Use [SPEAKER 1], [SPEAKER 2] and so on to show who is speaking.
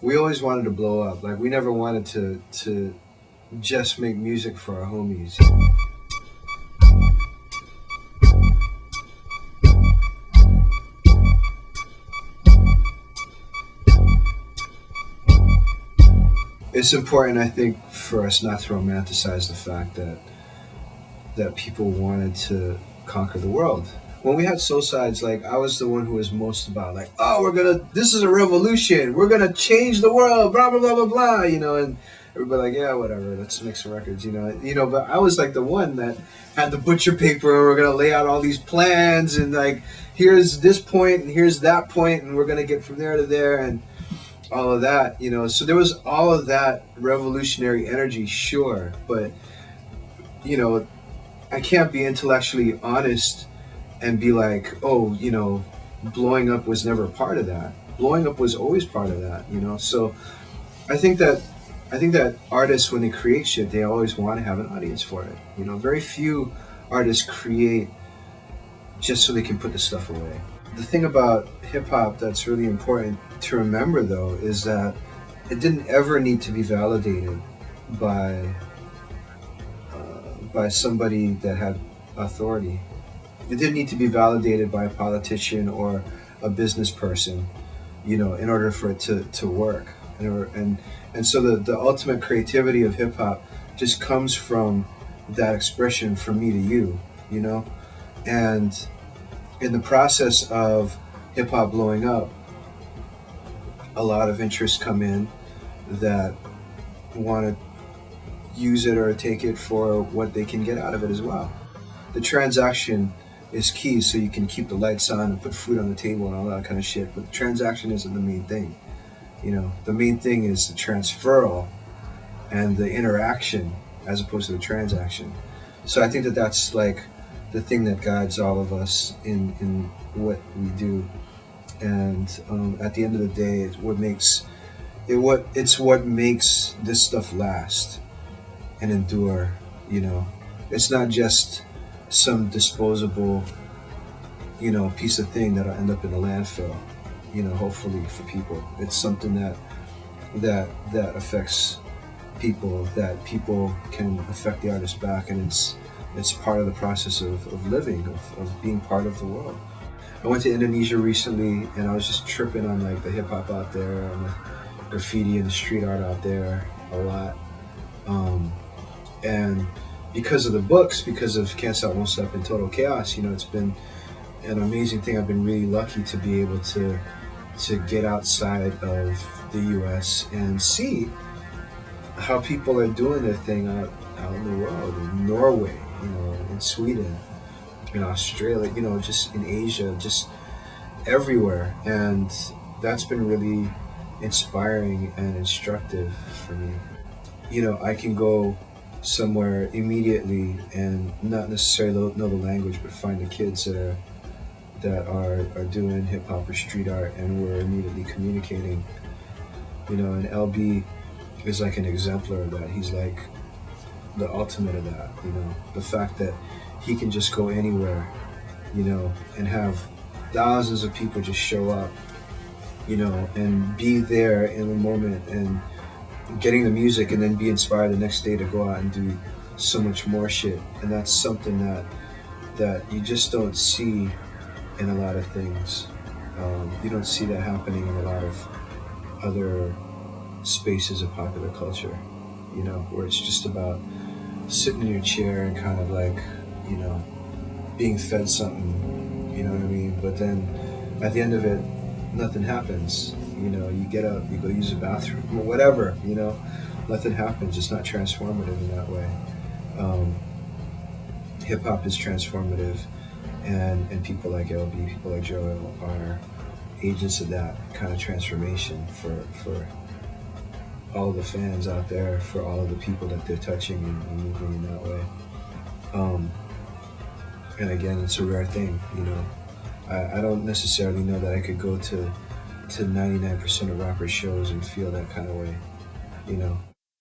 [SPEAKER 1] we always wanted to blow up. Like we never wanted to just make music for our homies. It's important, I think, for us not to romanticize the fact that people wanted to conquer the world. When we had Solesides, like I was the one who was most about like, oh, this is a revolution, we're gonna change the world, blah blah blah blah blah, and everybody like, yeah, whatever, let's make some records, But I was like the one that had the butcher paper, and we're gonna lay out all these plans, and like, here's this point, and here's that point, and we're gonna get from there to there, and all of that, So there was all of that revolutionary energy, sure, but I can't be intellectually honest and be like, oh, blowing up was never a part of that. Blowing up was always part of that, So I think that artists, when they create shit, they always want to have an audience for it. Very few artists create just so they can put the stuff away. The thing about hip hop that's really important to remember, though, is that it didn't ever need to be validated by somebody that had authority. It didn't need to be validated by a politician or a business person, in order for it to work. And so the ultimate creativity of hip hop just comes from that expression from me to you, And in the process of hip hop blowing up, a lot of interests come in that want to use it or take it for what they can get out of it as well. The transaction is key, so you can keep the lights on and put food on the table and all that kind of shit, but the transaction isn't the main thing. The main thing is the transferal and the interaction as opposed to the transaction. So I think that that's like the thing that guides all of us in what we do, and at the end of the day, it's what makes this stuff last and endure. It's not just some disposable piece of thing that'll end up in a landfill, hopefully for people. It's something that affects people, that people can affect the artist back, and it's part of the process of living, of being part of the world. I went to Indonesia recently, and I was just tripping on like the hip hop out there, and the graffiti and the street art out there a lot. And because of the books, because of Can't Stop, Won't Stop, and Total Chaos, it's been an amazing thing. I've been really lucky to be able to get outside of the U.S. and see how people are doing their thing out in the world, in Norway, in Sweden, in Australia, just in Asia, just everywhere. And that's been really inspiring and instructive for me. I can go somewhere immediately and not necessarily know the language, but find the kids that are doing hip hop or street art, and we're immediately communicating. And LB is like an exemplar of that. He's like the ultimate of that. The fact that he can just go anywhere, and have thousands of people just show up, and be there in the moment and getting the music, and then be inspired the next day to go out and do so much more shit. And that's something that you just don't see in a lot of things. You don't see that happening in a lot of other spaces of popular culture, where it's just about sitting in your chair and kind of like, being fed something, you know what I mean? But then at the end of it, nothing happens. You get up, you go use the bathroom or whatever, nothing happens. It's not transformative in that way. Hip hop is transformative, and people like LB, people like Joel are agents of that kind of transformation for all of the fans out there, for all of the people that they're touching and moving in that way. And again, it's a rare thing, I don't necessarily know that I could go to 99% of rapper shows and feel that kind of way,